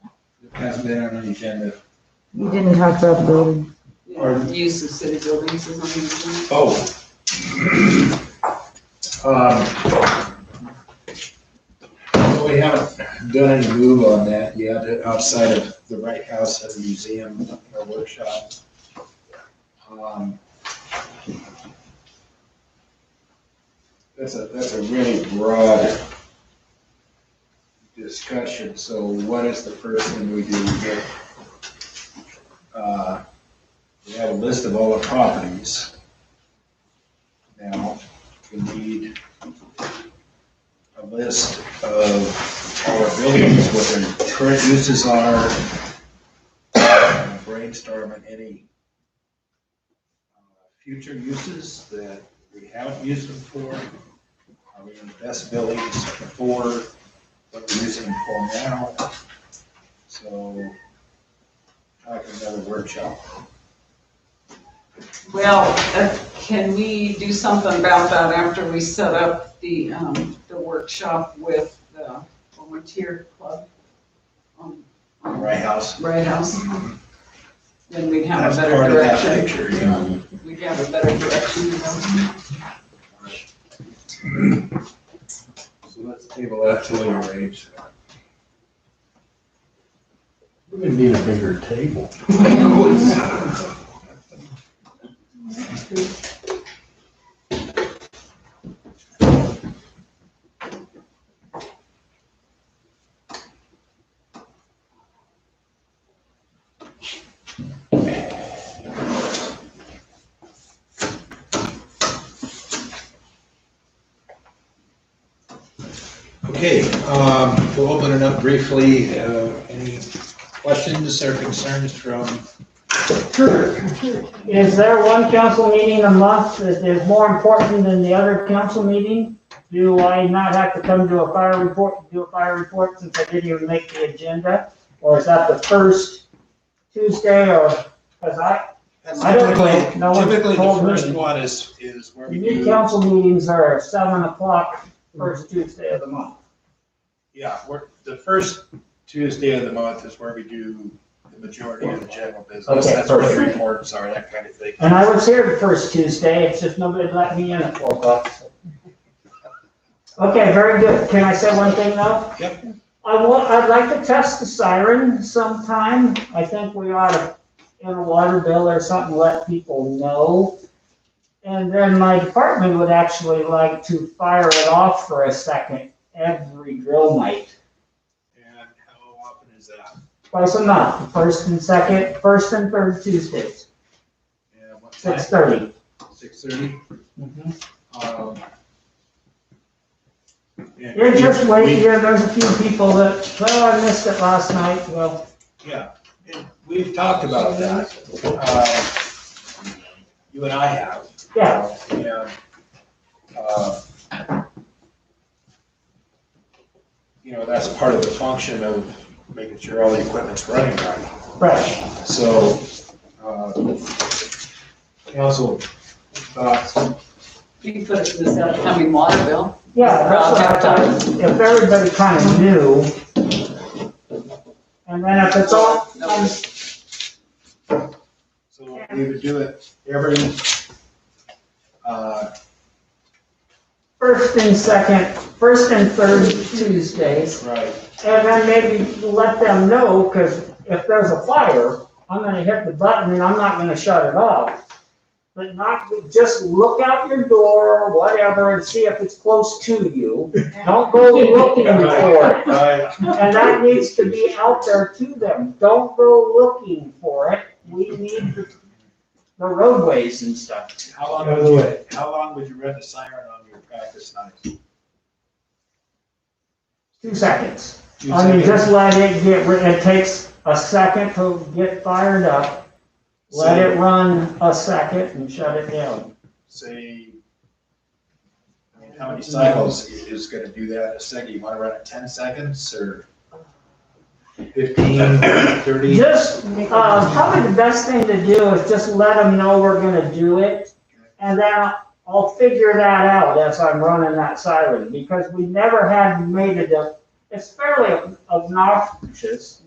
that hasn't been on the agenda? You didn't talk about the building. Pardon? Use of city buildings is on the agenda. Oh. Well, we haven't done any move on that yet, outside of the Wright House and the museum or workshop. That's a really broad discussion, so what is the first thing we do? We have a list of all the properties. Now, we need a list of all our buildings, what their current uses are, brainstorming any future uses that we haven't used them for. Are we in the best buildings for what we're using them for now? So, like another workshop. Well, can we do something about that after we set up the workshop with the volunteer club? Wright House. Wright House? Then we'd have a That's better part of that direction. picture, yeah. We'd have a better direction, you know? So let's table that till you're ready. We need a bigger table. Okay, we'll open it up briefly. Any questions or concerns from? Is there one council meeting a month that is more important than the other council meeting? Do I not have to come to a fire report, since I didn't even make the agenda? Or is that the first Tuesday or, because I don't know. No one Typically, the told me. first one is where we New do. council meetings are 7:00, first Tuesday of the month. Yeah, the first Tuesday of the month is where we do the majority of the general business. Okay, That's where the perfect. reports are, that kind of thing. And I was here the first Tuesday, it's just nobody let me in at 4:00. Okay, very good. Can I say one thing though? Yep. I'd like to test the siren sometime. I think we ought to, in a water bill or something, let people know. And then my department would actually like to fire it off for a second every drill night. And how often is that? Twice a month, first and third Tuesdays, And what time? 6:30. 6:30? You're just waiting here, there's a few people that, well, I missed it last night, well, Yeah, and we've talked about that. You and I have. yeah. And, that's part of the function of making sure all the equipment's running right. Right. So, council thoughts? You can put it in this upcoming water bill. Yeah, that's what I thought, if everybody kind of knew. And then if it's all, So we would do it every, first and third Tuesdays. right, And then maybe let them know, because if there's a fire, I'm gonna hit the button and I'm not gonna shut it off. but not, just look out your door or whatever and see if it's close to you. Don't go looking for it. Right. And that needs to be out there to them. Don't go looking for it. We need the roadways and stuff. How long would you run the siren on your practice nights? 2 seconds. I mean, just let it it takes a second to get fired up. Let it run a second and shut it down. Say, I mean, how many cycles is gonna do that in a second? You wanna run it 10 seconds or 15, 30? Just, probably the best thing to do is just let them know we're gonna do it. And then I'll figure that out as I'm running that siren, because we never had made it it's fairly obnoxious.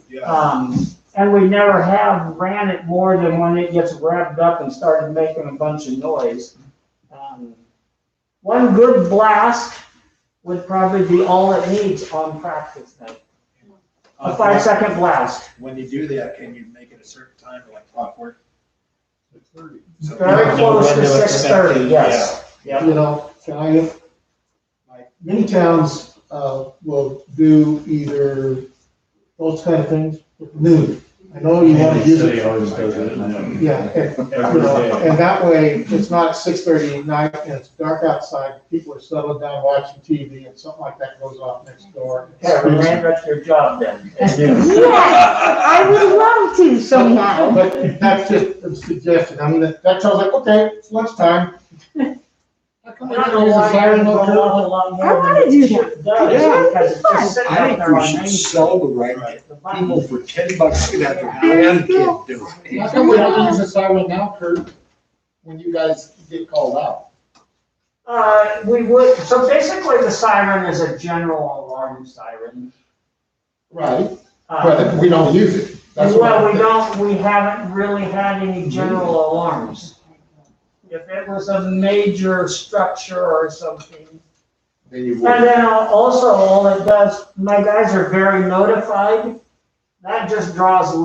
Yeah. And we never have ran it more than when it gets revved up and started making a bunch of noise. One good blast would probably be all it needs on practice night. A 5-second blast. When you do that, can you make it a certain time, like clockwork? 6:30. So Very people know close when to to expect 6:30, it. yes. Yeah. You know, many towns, will do either those kind of things at noon. I know you want to use it. always does it. Yeah, and, you know, and that way, it's not 6:30 at night and it's dark outside, people are settled down watching TV and something like that goes off next door. Yeah, remember that's your job then. Yes, I would love to, so yeah. But that's just a suggestion, I mean, that sounds like, okay, it's lunchtime. How come we I don't don't know use a why siren, it no goes turn? off a lot I more wanna than do it that. does, Yeah, because it's just sitting I out think there we on should Main sell the right Street. The people button. for $10 to have their grandkid do it. How come we don't use a siren now, Kurt, when you guys get called out? We would, so basically the siren is a general alarm siren. Right, Uh, but we don't use it. That's what Well, I'm we haven't really had any general alarms. If it was a major structure or something. Then you And would. then also, all it does, my guys are very notified, that just draws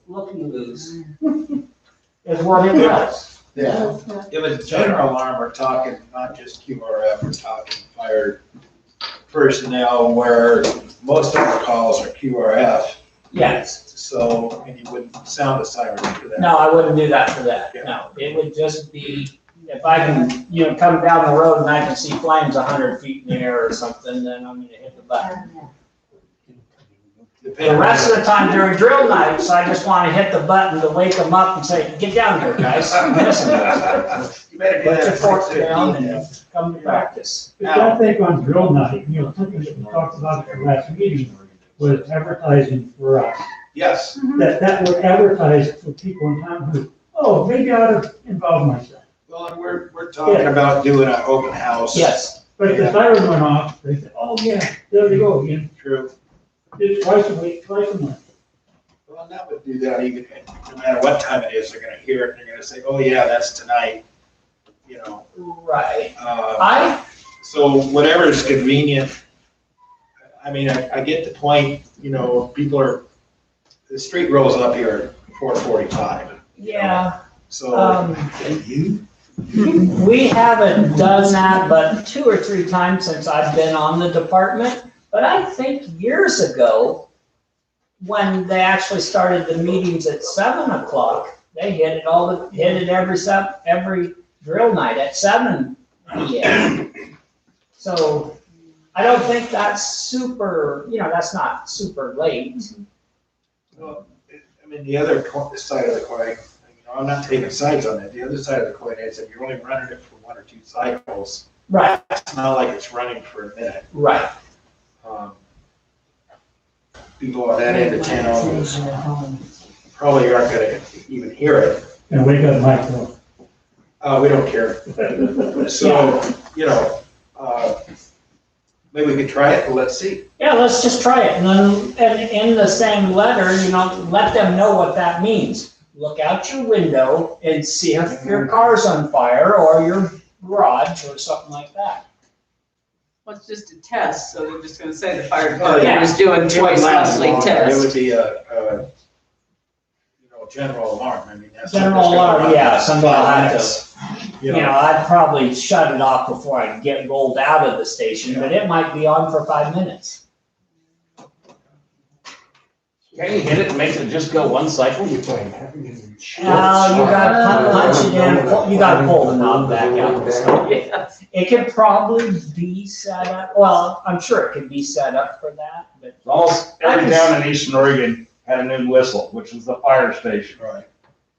looky-loos, is what it does. Yeah, If it's general alarm, we're talking not just QRF, we're talking fire personnel where most of our calls are QRF. Yes. So, and you wouldn't sound a siren for that. No, I wouldn't do that for that, no. It would just be, if I can, come down the road and I can see flames 100 feet in the air or something, then I'm gonna hit the button. The rest of the time during drill nights, I just wanna hit the button to wake them up and say, get down here, guys. Listen, You better do put that your at fork 6:15. down and come to practice. But I think on drill night, something that we talked about at the last meeting was advertising for us. Yes, That would advertise for people in town who, oh, maybe I ought to involve myself. well, and we're talking about doing an open house. Yes, But if the siren went off, they said, oh, yeah, there they go again. True. Did it twice a week, twice a month. Well, that would do that even, no matter what time it is, they're gonna hear it, and they're gonna say, oh yeah, that's tonight, right. Um, So whatever is convenient. I mean, I get the point, people the street rolls up here at 4:45. Yeah. So, We haven't done that but 2 or 3 times since I've been on the department. But I think years ago, when they actually started the meetings at 7 o'clock, they hit it every drill night at 7 p.m. So I don't think that's super, that's not super late. well, I mean, the other side of the coin, I'm not taking sides on that. The other side of the coin is if you're only running it for 1 or 2 cycles, Right, it's not like it's running for a minute. right. People on that end of town probably aren't gonna even hear it. And wake up Mike, though. We don't care. So, maybe we could try it, but let's see. Yeah, let's just try it, and then, and in the same letter, let them know what that means. Look out your window and see if your car's on fire, or your garage, or something like that. Well, it's just a test, so they're just gonna say the fire department was doing twice monthly It test. would be a general alarm, I mean, that's. General alarm, yeah, somebody will have to, You you know, I'd probably shut it off before I get rolled out of the station, but it might be on for 5 minutes. Can you hit it and make it just go one cycle? You gotta punch it in, you gotta pull the knob back out. So it could probably be set up, well, I'm sure it could be set up for that, but. Almost every town in Eastern Oregon had a noon whistle, which was the fire station. Right.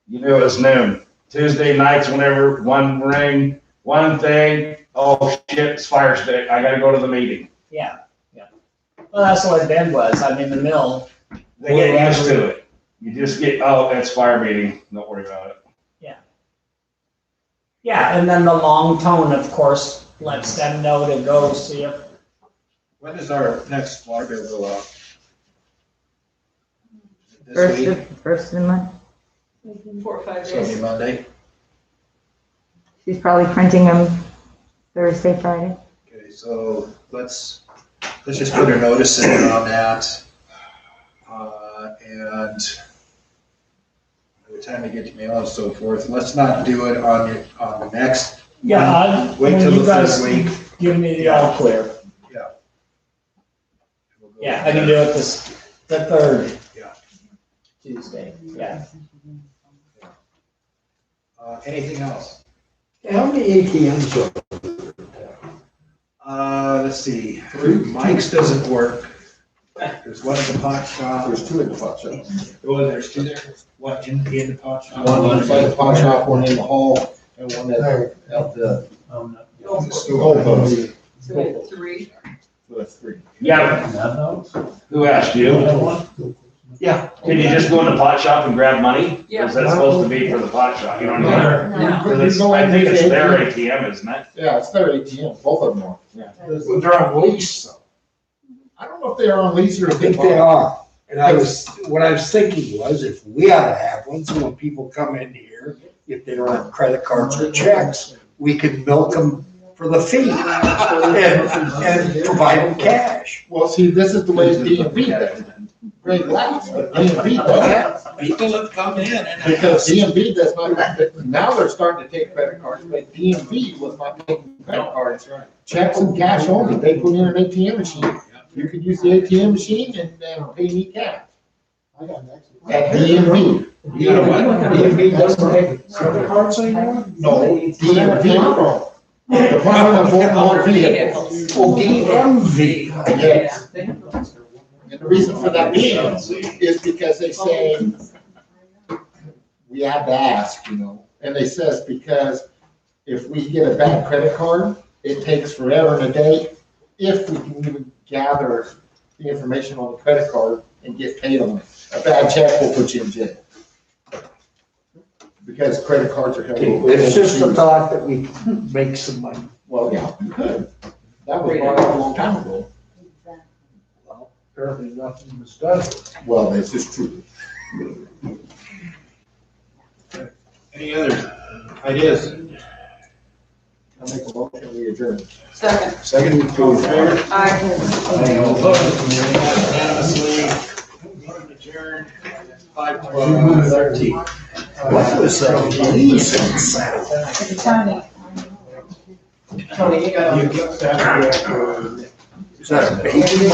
You knew it was noon. Tuesday nights, whenever one ring, one thing, oh shit, it's fire station, I gotta go to the meeting. Yeah. Well, that's what Ben was, I mean, the mill. They get used to it. You just get, oh, it's fire meeting, don't worry about it. Yeah, and then the long tone, of course, lets them know to go see if. When is our next water bill go out? This week, First of the month. 4 or 5 so it'll days. be Monday. She's probably printing them Thursday, Friday. Okay, so let's just put a notice in on that. And by the time we get to mail and so forth, let's not do it on the next. Yeah, Wait when till you the guys third week. give me the all clear. Yeah. Yeah, I can do it the third. Yeah. Tuesday, yeah. Anything else? How many ATMs are? Let's see, Mike's doesn't work. There's one at the pot shop. There's two in the pot shop. Oh, there's two there? One in the pot shop? One inside the pot shop, one in the hall, and one at the. So we have 3. So that's three. Yeah, who asked you? Yeah. Can you just go in the pot shop and grab money? Yeah. Or is that supposed to be for the pot shop? You know what I mean? No. 'Cause it's- I think it's their ATM, isn't it? Yeah, it's their ATM, both of them are. Well, they're on lease, though. I don't know if they are on lease or. I think they are. And what I was thinking was if we ought to have one, so when people come in here, if they don't have credit cards or checks, we could milk them for the fee and provide them cash. Well, see, this is the way DMV does it. Great laughs, but DMV does it. People have come in and. Because DMV does not, now they're starting to take credit cards, but DMV was not taking credit cards. Checks and cash only, they put in an ATM machine. You could use the ATM machine and pay me cash. I got next. At DMV. You know what? DMV doesn't take credit cards anymore? No, DMV. Department of Motor Vehicles. Oh, DMV. Yes. And the reason for that being is because they say, we have to ask, you know, and they says because if we get a bad credit card, it takes forever and a day if we can even gather the information on the credit card and get paid on it. A bad check will put you in jail. Because credit cards are held. It's just a thought that we make some money. Well, yeah, you could. That was brought up a long time ago. Well, apparently nothing was done. Well, this is true. Any other ideas? I'll make a motion, we adjourn. Second. Second, all in favor? Aye. All opposed? Unanimously. Adjourned. 5:12. What was lease on Saturday? Tony, you got. You get that. Is that a baby?